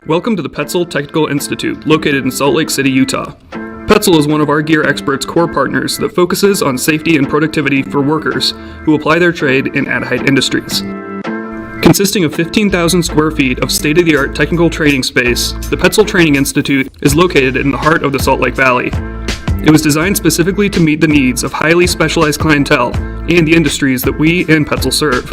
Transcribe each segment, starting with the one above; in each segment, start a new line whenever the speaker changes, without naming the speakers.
Welcome to the Petzl Technical Institute, located in Salt Lake City, Utah. Petzl is one of our Gear Experts core partners that focuses on safety and productivity for workers who apply their trade in at-height industries. Consisting of 15,000 square feet of state-of-the-art technical training space, the Petzl Training Institute is located in the heart of the Salt Lake Valley. It was designed specifically to meet the needs of highly specialized clientele and the industries that we and Petzl serve.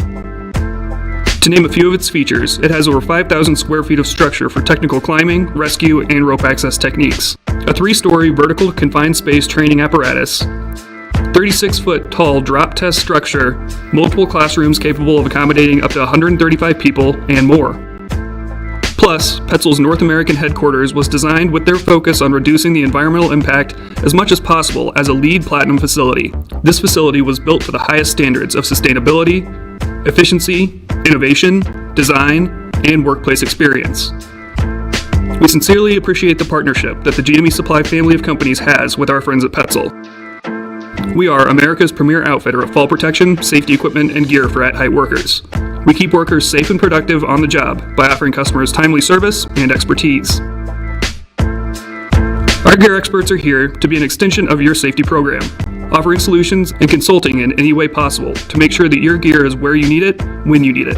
To name a few of its features, it has over 5,000 square feet of structure for technical climbing, rescue, and rope access techniques, a 3-story vertical confined space training apparatus, 36-foot tall drop test structure, multiple classrooms capable of accommodating up to 135 people, and more. Plus, Petzl's North American headquarters was designed with their focus on reducing the environmental impact as much as possible as a LEED Platinum facility. This facility was built to the highest standards of sustainability, efficiency, innovation, design, and workplace experience. We sincerely appreciate the partnership that the GME Supply family of companies has with our friends at Petzl. We are America's premier outfitter of fall protection, safety equipment, and gear for at-height workers. We keep workers safe and productive on the job by offering customers timely service and expertise. Our Gear Experts are here to be an extension of your safety program, offering solutions and consulting in any way possible to make sure that your gear is where you need it, when you need it.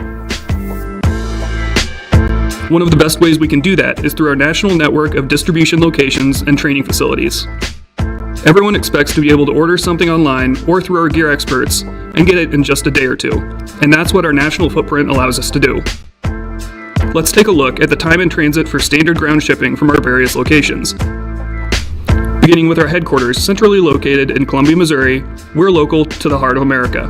One of the best ways we can do that is through our national network of distribution locations and training facilities. Everyone expects to be able to order something online or through our Gear Experts and get it in just a day or two, and that's what our national footprint allows us to do. Let's take a look at the time in transit for standard ground shipping from our various locations. Beginning with our headquarters centrally located in Columbia, Missouri, we're local to the heart of America.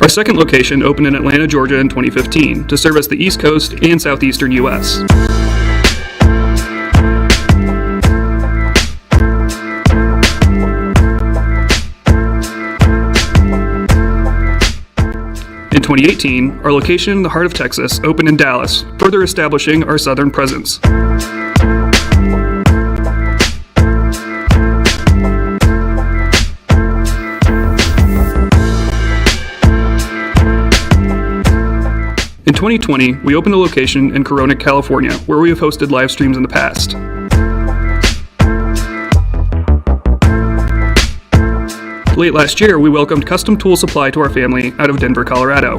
Our second location opened in Atlanta, Georgia in 2015 to service the East Coast and Southeastern U.S. In 2018, our location in the heart of Texas opened in Dallas, further establishing our southern presence. In 2020, we opened a location in Corona, California, where we have hosted live streams in the past. Late last year, we welcomed Custom Tool Supply to our family out of Denver, Colorado.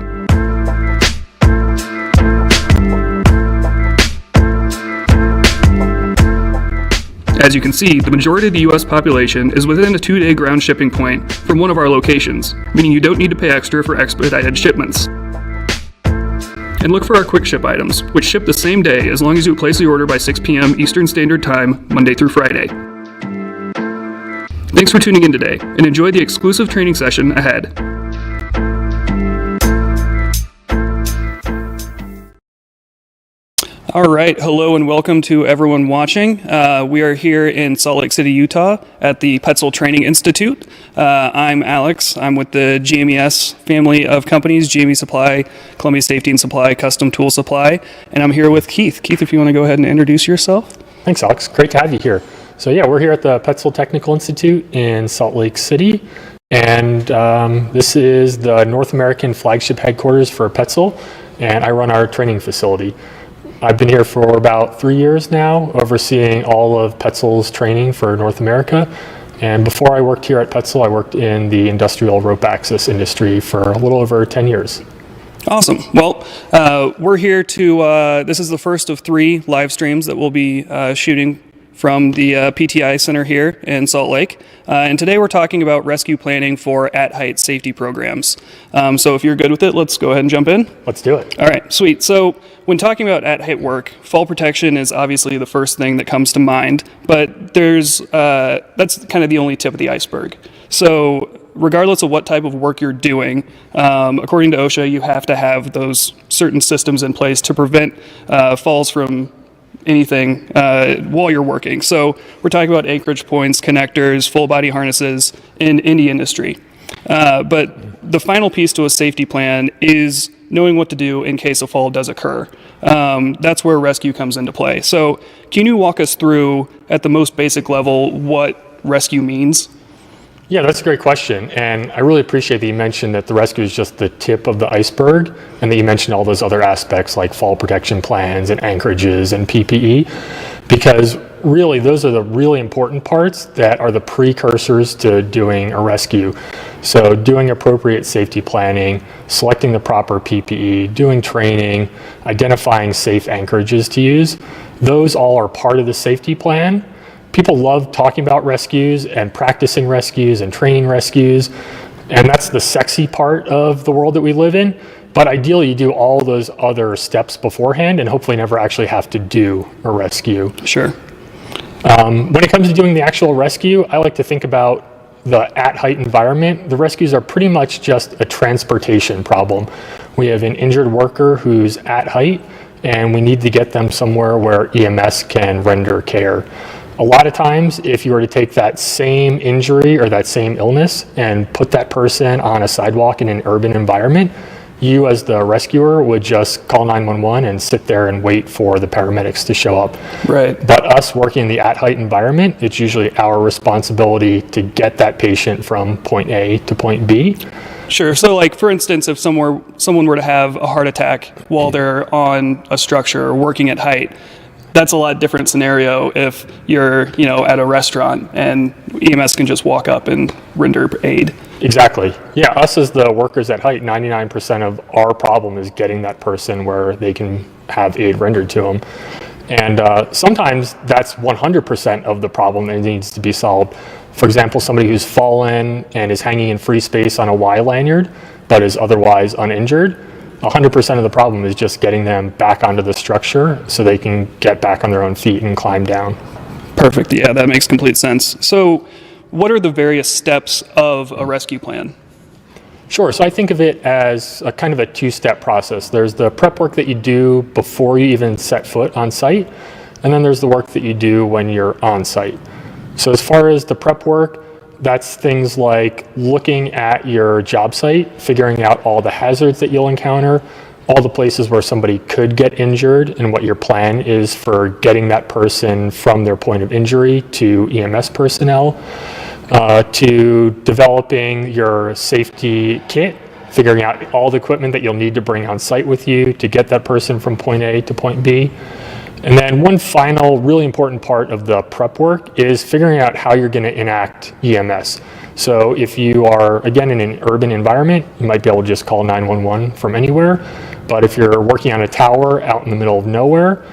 As you can see, the majority of the U.S. population is within a 2-day ground shipping point from one of our locations, meaning you don't need to pay extra for expedited shipments. And look for our quick ship items, which ship the same day as long as you place the order by 6 p.m. Eastern Standard Time, Monday through Friday. Thanks for tuning in today, and enjoy the exclusive training session ahead. All right, hello and welcome to everyone watching. We are here in Salt Lake City, Utah at the Petzl Training Institute. I'm Alex. I'm with the GMES family of companies, GME Supply, Columbia Safety and Supply, Custom Tool Supply, and I'm here with Keith. Keith, if you want to go ahead and introduce yourself.
Thanks, Alex. Great to have you here. So yeah, we're here at the Petzl Technical Institute in Salt Lake City, and this is the North American flagship headquarters for Petzl, and I run our training facility. I've been here for about 3 years now, overseeing all of Petzl's training for North America. And before I worked here at Petzl, I worked in the industrial rope access industry for a little over 10 years.
Awesome. Well, we're here to, this is the first of 3 live streams that we'll be shooting from the PTI Center here in Salt Lake. And today we're talking about rescue planning for at-height safety programs. So if you're good with it, let's go ahead and jump in.
Let's do it.
All right, sweet. So when talking about at-height work, fall protection is obviously the first thing that comes to mind, but that's kind of the only tip of the iceberg. So regardless of what type of work you're doing, according to OSHA, you have to have those certain systems in place to prevent falls from anything while you're working. So we're talking about anchorage points, connectors, full body harnesses in any industry. But the final piece to a safety plan is knowing what to do in case a fall does occur. That's where rescue comes into play. So can you walk us through, at the most basic level, what rescue means?
Yeah, that's a great question. And I really appreciate that you mentioned that the rescue is just the tip of the iceberg, and that you mentioned all those other aspects like fall protection plans and anchorages and PPE, because really those are the really important parts that are the precursors to doing a rescue. So doing appropriate safety planning, selecting the proper PPE, doing training, identifying safe anchorages to use, those all are part of the safety plan. People love talking about rescues and practicing rescues and training rescues, and that's the sexy part of the world that we live in. But ideally, you do all those other steps beforehand and hopefully never actually have to do a rescue.
Sure.
When it comes to doing the actual rescue, I like to think about the at-height environment. The rescues are pretty much just a transportation problem. We have an injured worker who's at height, and we need to get them somewhere where EMS can render care. A lot of times, if you were to take that same injury or that same illness and put that person on a sidewalk in an urban environment, you as the rescuer would just call 911 and sit there and wait for the paramedics to show up.
Right.
But us working in the at-height environment, it's usually our responsibility to get that patient from point A to point B.
Sure. So, like, for instance, if someone were to have a heart attack while they're on a structure or working at height, that's a lot different scenario if you're, at a restaurant and EMS can just walk up and render aid.
Exactly. Yeah, us as the workers at height, 99% of our problem is getting that person where they can have aid rendered to them. And sometimes that's 100% of the problem that needs to be solved. For example, somebody who's fallen and is hanging in free space on a Y lanyard, but is otherwise uninjured, 100% of the problem is just getting them back onto the structure so they can get back on their own feet and climb down.
Perfect. Yeah, that makes complete sense. So what are the various steps of a rescue plan?
Sure. So I think of it as a kind of a two-step process. There's the prep work that you do before you even set foot on site, and then there's the work that you do when you're on site. So as far as the prep work, that's things like looking at your job site, figuring out all the hazards that you'll encounter, all the places where somebody could get injured, and what your plan is for getting that person from their point of injury to EMS personnel, to developing your safety kit, figuring out all the equipment that you'll need to bring on site with you to get that person from point A to point B. And then one final really important part of the prep work is figuring out how you're going to enact EMS. So if you are, again, in an urban environment, you might be able to just call 911 from anywhere. But if you're working on a tower out in the middle of nowhere,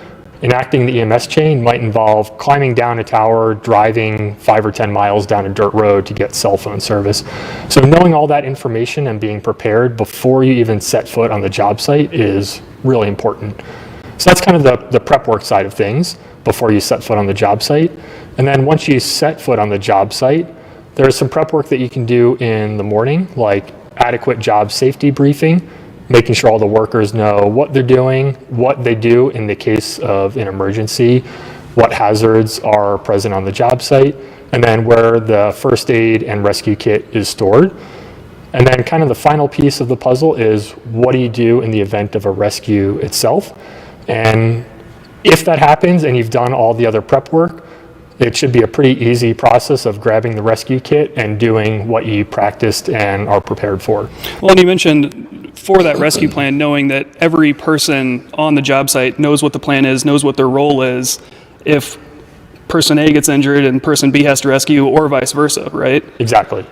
enacting the EMS chain might involve climbing down a tower, driving 5 or 10 miles down a dirt road to get cell phone service. So knowing all that information and being prepared before you even set foot on the job site is really important. So that's kind of the prep work side of things before you set foot on the job site. And then once you set foot on the job site, there's some prep work that you can do in the morning, like adequate job safety briefing, making sure all the workers know what they're doing, what they do in the case of an emergency, what hazards are present on the job site, and then where the first aid and rescue kit is stored. And then kind of the final piece of the puzzle is what do you do in the event of a rescue itself? And if that happens and you've done all the other prep work, it should be a pretty easy process of grabbing the rescue kit and doing what you practiced and are prepared for.
Well, and you mentioned for that rescue plan, knowing that every person on the job site knows what the plan is, knows what their role is, if person A gets injured and person B has to rescue, or vice versa, right?
Exactly.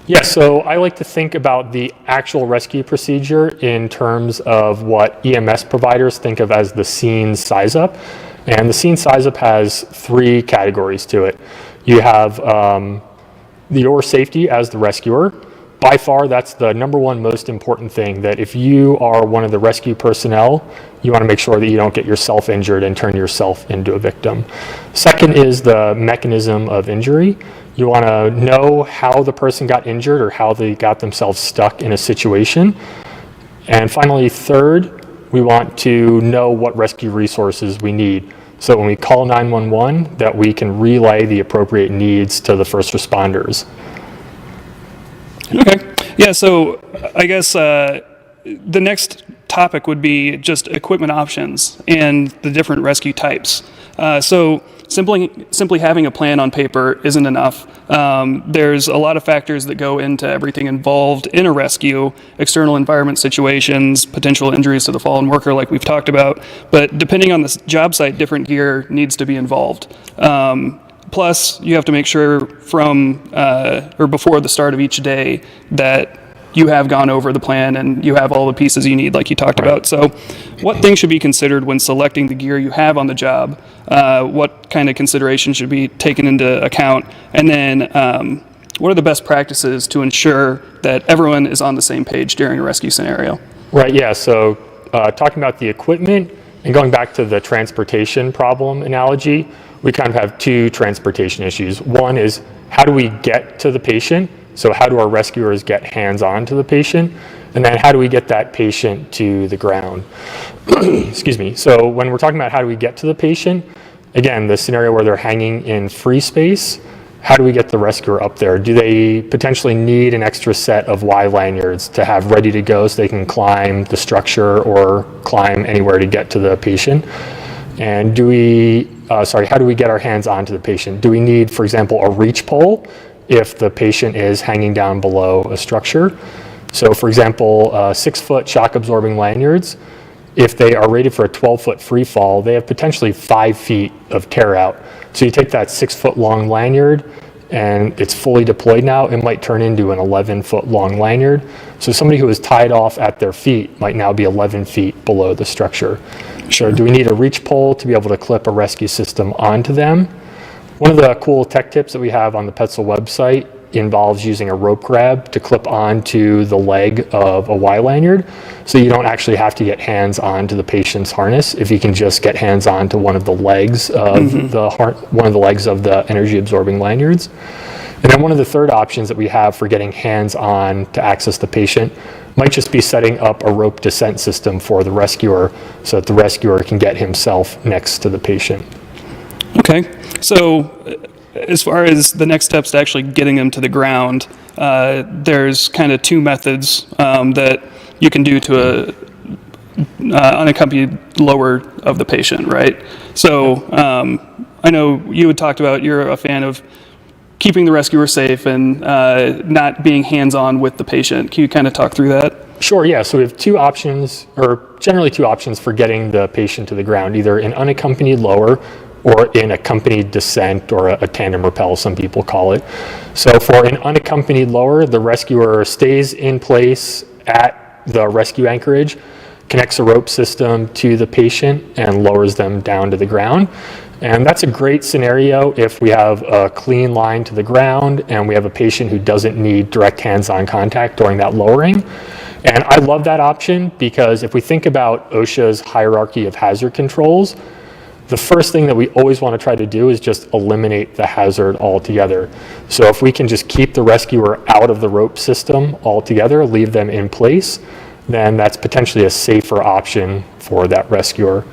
Yeah, so I like to think about the actual rescue procedure in terms of what EMS providers think of as the scene size up. And the scene size up has 3 categories to it. You have your safety as the rescuer. By far, that's the number one most important thing, that if you are one of the rescue personnel, you want to make sure that you don't get yourself injured and turn yourself into a victim. Second is the mechanism of injury. You want to know how the person got injured or how they got themselves stuck in a situation. And finally, third, we want to know what rescue resources we need. So when we call 911, that we can relay the appropriate needs to the first responders.
Okay. Yeah, so I guess the next topic would be just equipment options and the different rescue types. So simply having a plan on paper isn't enough. There's a lot of factors that go into everything involved in a rescue: external environment situations, potential injuries to the fallen worker like we've talked about. But depending on the job site, different gear needs to be involved. Plus, you have to make sure from or before the start of each day that you have gone over the plan and you have all the pieces you need, like you talked about. So what things should be considered when selecting the gear you have on the job? What kind of consideration should be taken into account? And then what are the best practices to ensure that everyone is on the same page during a rescue scenario?
Right, yeah. So talking about the equipment and going back to the transportation problem analogy, we kind of have two transportation issues. One is, how do we get to the patient? So how do our rescuers get hands-on to the patient? And then how do we get that patient to the ground? Excuse me. So when we're talking about how do we get to the patient, again, the scenario where they're hanging in free space, how do we get the rescuer up there? Do they potentially need an extra set of Y lanyards to have ready to go so they can climb the structure or climb anywhere to get to the patient? And how do we get our hands onto the patient? Do we need, for example, a reach pole if the patient is hanging down below a structure? So for example, 6-foot shock absorbing lanyards, if they are rated for a 12-foot free fall, they have potentially 5 feet of tear out. So you take that 6-foot long lanyard and it's fully deployed now, it might turn into an 11-foot long lanyard. So somebody who is tied off at their feet might now be 11 feet below the structure. So do we need a reach pole to be able to clip a rescue system onto them? One of the cool tech tips that we have on the Petzl website involves using a rope grab to clip onto the leg of a Y lanyard, so you don't actually have to get hands onto the patient's harness if you can just get hands onto one of the legs of the energy absorbing lanyards. And then one of the third options that we have for getting hands on to access the patient might just be setting up a rope descent system for the rescuer so that the rescuer can get himself next to the patient.
Okay, so as far as the next steps to actually getting them to the ground, there's kind of two methods that you can do to unaccompanied lower of the patient, right? So I know you had talked about you're a fan of keeping the rescuer safe and not being hands-on with the patient. Can you kind of talk through that?
Sure, yeah. So we have two options, or generally two options for getting the patient to the ground, either an unaccompanied lower or in accompanied descent, or a tandem rappel, some people call it. So for an unaccompanied lower, the rescuer stays in place at the rescue anchorage, connects a rope system to the patient, and lowers them down to the ground. And that's a great scenario if we have a clean line to the ground and we have a patient who doesn't need direct hands-on contact during that lowering. And I love that option because if we think about OSHA's hierarchy of hazard controls, the first thing that we always want to try to do is just eliminate the hazard altogether. So if we can just keep the rescuer out of the rope system altogether, leave them in place, then that's potentially a safer option for that rescuer.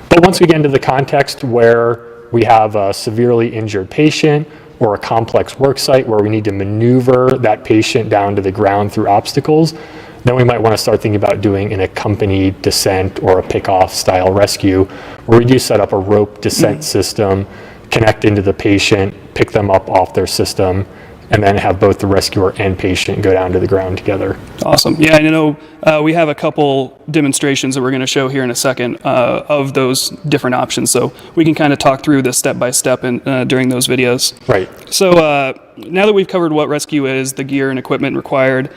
But once we get into the context where we have a severely injured patient or a complex work site where we need to maneuver that patient down to the ground through obstacles, then we might want to start thinking about doing an accompanied descent or a pick-off style rescue, where we do set up a rope descent system, connect into the patient, pick them up off their system, and then have both the rescuer and patient go down to the ground together.
Awesome. Yeah, I know we have a couple demonstrations that we're going to show here in a second of those different options, so we can kind of talk through this step by step during those videos.
Right.
So now that we've covered what rescue is, the gear and equipment required,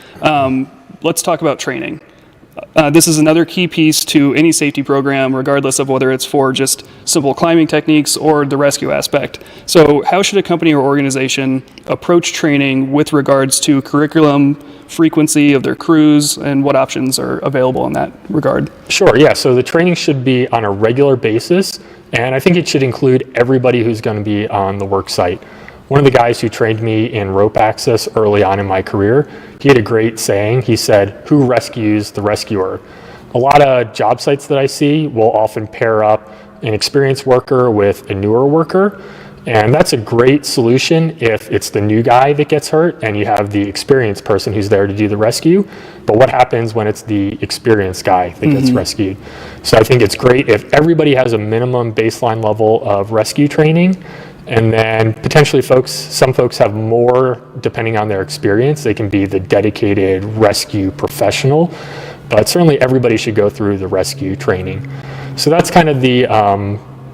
let's talk about training. This is another key piece to any safety program, regardless of whether it's for just simple climbing techniques or the rescue aspect. So how should a company or organization approach training with regards to curriculum, frequency of their crews, and what options are available in that regard?
Sure, yeah. So the training should be on a regular basis, and I think it should include everybody who's going to be on the work site. One of the guys who trained me in rope access early on in my career, he had a great saying. He said, "Who rescues the rescuer?" A lot of job sites that I see will often pair up an experienced worker with a newer worker. And that's a great solution if it's the new guy that gets hurt and you have the experienced person who's there to do the rescue. But what happens when it's the experienced guy that gets rescued? So I think it's great if everybody has a minimum baseline level of rescue training, and then potentially some folks have more depending on their experience. They can be the dedicated rescue professional, but certainly everybody should go through the rescue training. So that's kind of the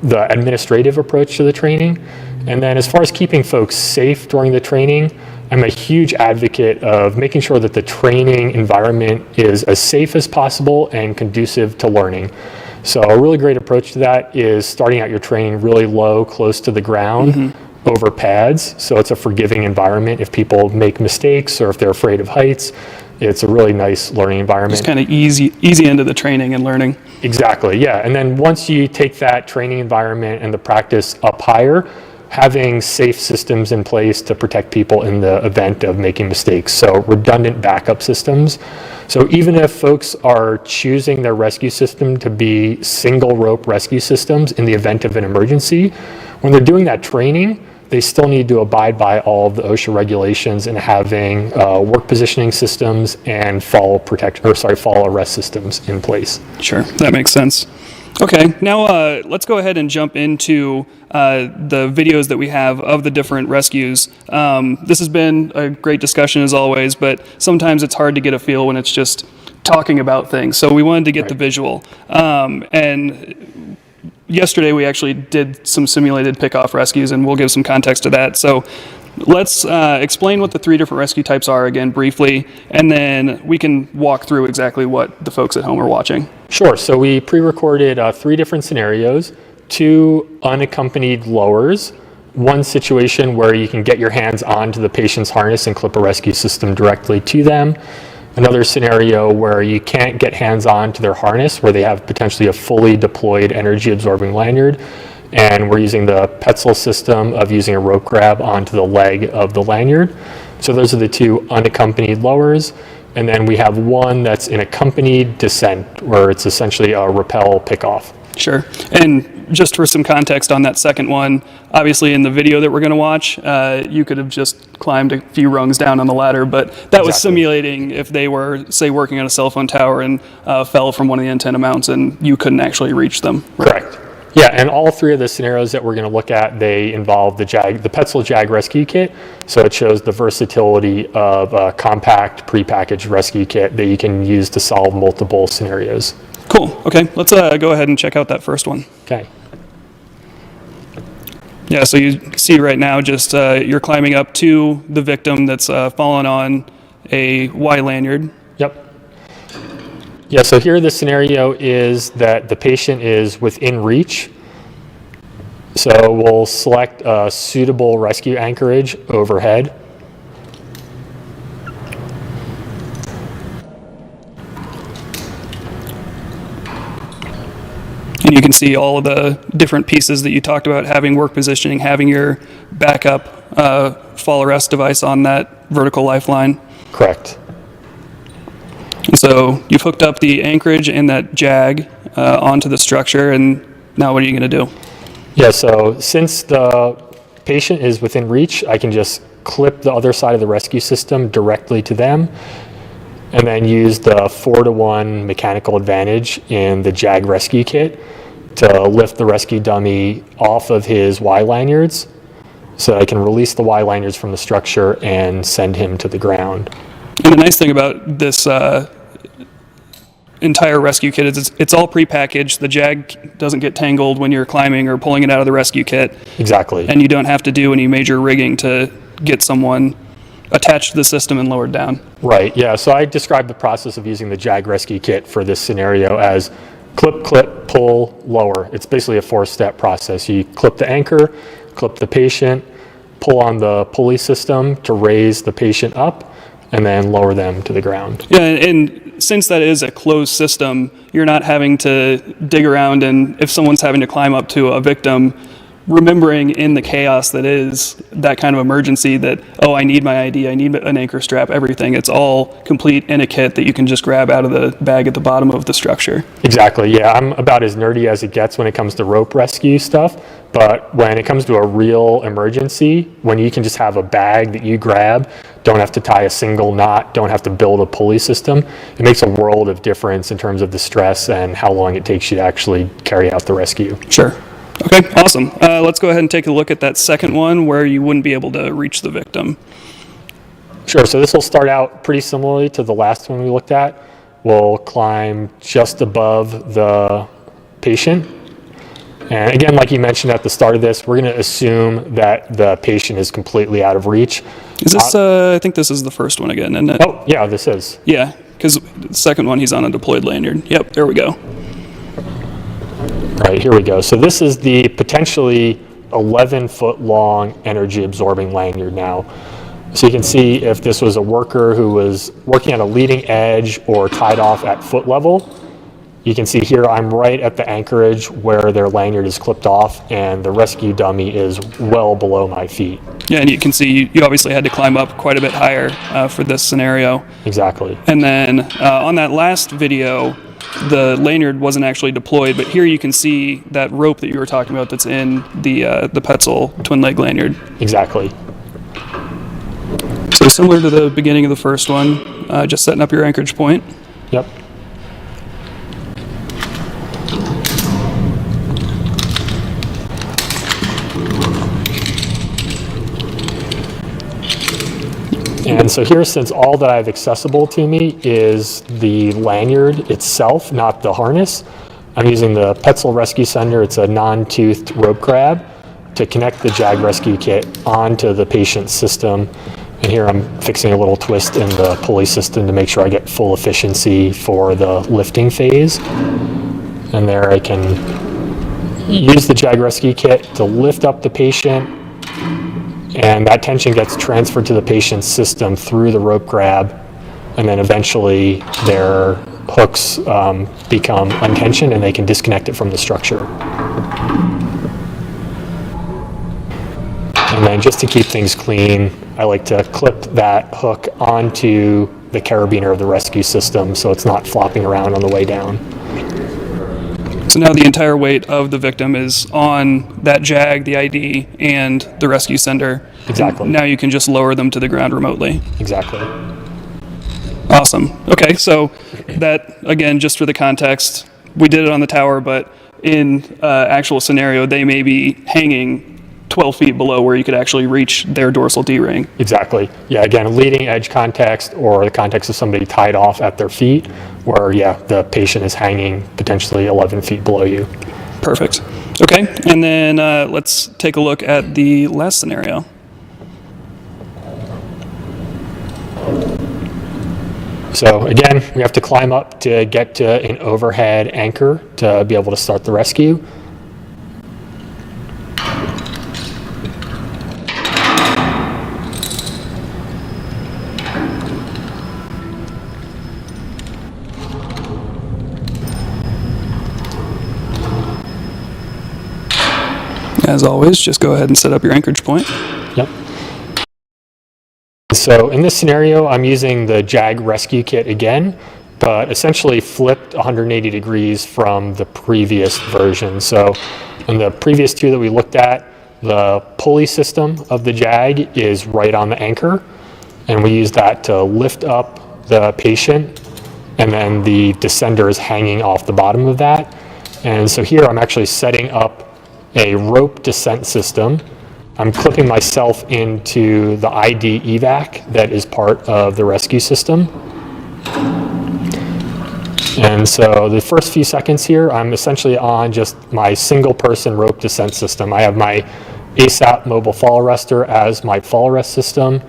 administrative approach to the training. And then as far as keeping folks safe during the training, I'm a huge advocate of making sure that the training environment is as safe as possible and conducive to learning. So a really great approach to that is starting out your training really low, close to the ground, over pads. So it's a forgiving environment. If people make mistakes or if they're afraid of heights, it's a really nice learning environment.
It's kind of easy into the training and learning.
Exactly, yeah. And then once you take that training environment and the practice up higher, having safe systems in place to protect people in the event of making mistakes. So redundant backup systems. So even if folks are choosing their rescue system to be single rope rescue systems in the event of an emergency, when they're doing that training, they still need to abide by all of the OSHA regulations and having work positioning systems and fall arrest systems in place.
Sure, that makes sense. Okay, now let's go ahead and jump into the videos that we have of the different rescues. This has been a great discussion as always, but sometimes it's hard to get a feel when it's just talking about things. So we wanted to get the visual. And yesterday we actually did some simulated pickoff rescues, and we'll give some context to that. So let's explain what the three different rescue types are again briefly, and then we can walk through exactly what the folks at home are watching.
Sure. So we pre-recorded 3 different scenarios, 2 unaccompanied lowers, one situation where you can get your hands onto the patient's harness and clip a rescue system directly to them, another scenario where you can't get hands on to their harness, where they have potentially a fully deployed energy absorbing lanyard, and we're using the Petzl system of using a rope grab onto the leg of the lanyard. So those are the 2 unaccompanied lowers. And then we have one that's an accompanied descent, where it's essentially a rappel pickoff.
Sure. And just for some context on that second one, obviously in the video that we're going to watch, you could have just climbed a few rungs down on the ladder, but that was simulating if they were, say, working on a cell phone tower and fell from one of the antenna mounts and you couldn't actually reach them.
Correct. Yeah, and all 3 of the scenarios that we're going to look at, they involve the Petzl Jag Rescue Kit. So it shows the versatility of a compact prepackaged rescue kit that you can use to solve multiple scenarios.
Cool. Okay, let's go ahead and check out that first one.
Okay.
Yeah, so you see right now just you're climbing up to the victim that's fallen on a Y lanyard.
Yep. Yeah, so here the scenario is that the patient is within reach. So we'll select a suitable rescue anchorage overhead.
And you can see all of the different pieces that you talked about, having work positioning, having your backup fall arrest device on that vertical lifeline.
Correct.
So you've hooked up the anchorage and that Jag onto the structure, and now what are you going to do?
Yeah, so since the patient is within reach, I can just clip the other side of the rescue system directly to them, and then use the 4-to-1 mechanical advantage in the Jag Rescue Kit to lift the rescue dummy off of his Y lanyards, so I can release the Y lanyards from the structure and send him to the ground.
And the nice thing about this entire rescue kit is it's all prepackaged. The Jag doesn't get tangled when you're climbing or pulling it out of the rescue kit.
Exactly.
And you don't have to do any major rigging to get someone attached to the system and lowered down.
Right, yeah. So I described the process of using the Jag Rescue Kit for this scenario as clip, clip, pull, lower. It's basically a 4-step process. You clip the anchor, clip the patient, pull on the pulley system to raise the patient up, and then lower them to the ground.
Yeah, and since that is a closed system, you're not having to dig around, and if someone's having to climb up to a victim, remembering in the chaos that is that kind of emergency that, oh, I need my ID, I need an anchor strap, everything. It's all complete in a kit that you can just grab out of the bag at the bottom of the structure.
Exactly, yeah. I'm about as nerdy as it gets when it comes to rope rescue stuff, but when it comes to a real emergency, when you can just have a bag that you grab, don't have to tie a single knot, don't have to build a pulley system, it makes a world of difference in terms of the stress and how long it takes you to actually carry out the rescue.
Sure. Okay, awesome. Let's go ahead and take a look at that second one where you wouldn't be able to reach the victim.
Sure, so this will start out pretty similarly to the last one we looked at. We'll climb just above the patient. And again, like you mentioned at the start of this, we're going to assume that the patient is completely out of reach.
Is this, I think this is the first one again, isn't it?
Oh, yeah, this is.
Yeah, because the second one, he's on a deployed lanyard. Yep, there we go.
Right, here we go. So this is the potentially 11-foot long energy absorbing lanyard now. So you can see if this was a worker who was working at a leading edge or tied off at foot level. You can see here I'm right at the anchorage where their lanyard is clipped off and the rescue dummy is well below my feet.
Yeah, and you can see you obviously had to climb up quite a bit higher for this scenario.
Exactly.
And then on that last video, the lanyard wasn't actually deployed, but here you can see that rope that you were talking about that's in the Petzl twin leg lanyard.
Exactly.
So similar to the beginning of the first one, just setting up your anchorage point.
Yep. And so here, since all that I have accessible to me is the lanyard itself, not the harness, I'm using the Petzl rescue sender. It's a non-toothed rope grab to connect the Jag Rescue Kit onto the patient's system. And here I'm fixing a little twist in the pulley system to make sure I get full efficiency for the lifting phase. And there I can use the Jag Rescue Kit to lift up the patient, and that tension gets transferred to the patient's system through the rope grab, and then eventually their hooks become untensioned and they can disconnect it from the structure. And then just to keep things clean, I like to clip that hook onto the carabiner of the rescue system so it's not flopping around on the way down.
So now the entire weight of the victim is on that Jag, the ID, and the rescue sender.
Exactly.
And now you can just lower them to the ground remotely.
Exactly.
Awesome. Okay, so that, again, just for the context, we did it on the tower, but in actual scenario, they may be hanging 12 feet below where you could actually reach their dorsal D-ring.
Exactly. Yeah, again, leading edge context or the context of somebody tied off at their feet where, yeah, the patient is hanging potentially 11 feet below you.
Perfect. Okay, and then let's take a look at the last scenario.
So again, we have to climb up to get to an overhead anchor to be able to start the rescue.
As always, just go ahead and set up your anchorage point.
Yep. So in this scenario, I'm using the Jag Rescue Kit again, but essentially flipped 180 degrees from the previous version. So in the previous two that we looked at, the pulley system of the Jag is right on the anchor, and we use that to lift up the patient, and then the descender is hanging off the bottom of that. And so here I'm actually setting up a rope descent system. I'm clipping myself into the ID Evac that is part of the rescue system. And so the first few seconds here, I'm essentially on just my single person rope descent system. I have my ASAP mobile fall arrestor as my fall arrest system,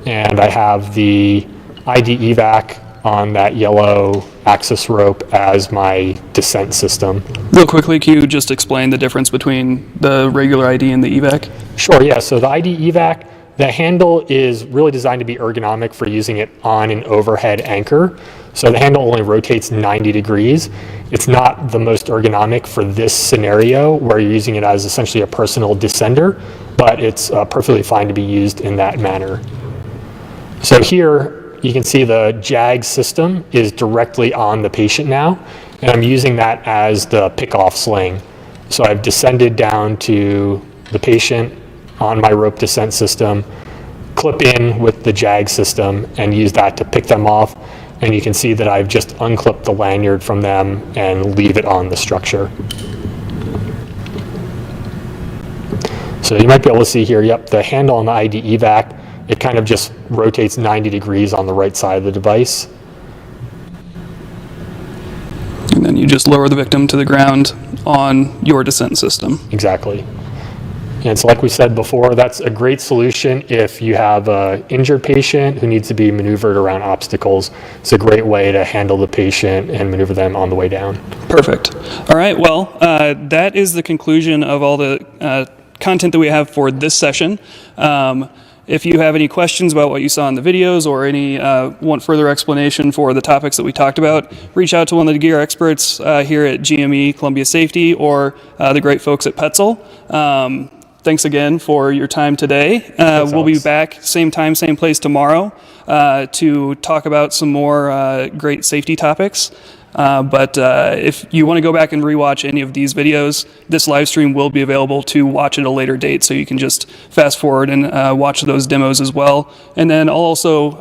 and I have the ID Evac on that yellow access rope as my descent system.
Real quickly, can you just explain the difference between the regular ID and the Evac?
Sure, yeah. So the ID Evac, The handle is really designed to be ergonomic for using it on an overhead anchor. So the handle only rotates 90 degrees. It's not the most ergonomic for this scenario where you're using it as essentially a personal descender, but it's perfectly fine to be used in that manner. So here you can see the Jag system is directly on the patient now, and I'm using that as the pick-off sling. So I've descended down to the patient on my rope descent system, clip in with the Jag system, and use that to pick them off. And you can see that I've just unclipped the lanyard from them and leave it on the structure. So you might be able to see here, yep, the handle on the ID Evac, it kind of just rotates 90 degrees on the right side of the device.
And then you just lower the victim to the ground on your descent system.
Exactly. And so like we said before, that's a great solution if you have an injured patient who needs to be maneuvered around obstacles. It's a great way to handle the patient and maneuver them on the way down.
Perfect. All right, well, that is the conclusion of all the content that we have for this session. If you have any questions about what you saw in the videos or any want further explanation for the topics that we talked about, reach out to one of the gear experts here at GME Columbia Safety or the great folks at Petzl. Thanks again for your time today. We'll be back same time, same place tomorrow to talk about some more great safety topics. But if you want to go back and rewatch any of these videos, this live stream will be available to watch at a later date, so you can just fast forward and watch those demos as well. And then I'll also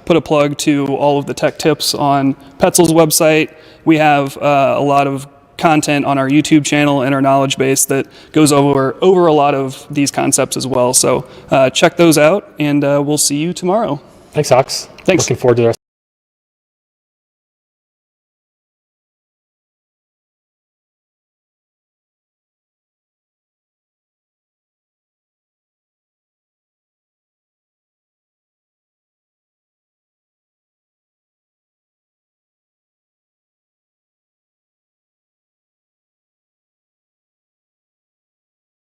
put a plug to all of the tech tips on Petzl's website. We have a lot of content on our YouTube channel and our knowledge base that goes over a lot of these concepts as well. So check those out, and we'll see you tomorrow.
Thanks, Ox.
Thanks.
Looking forward to the rest.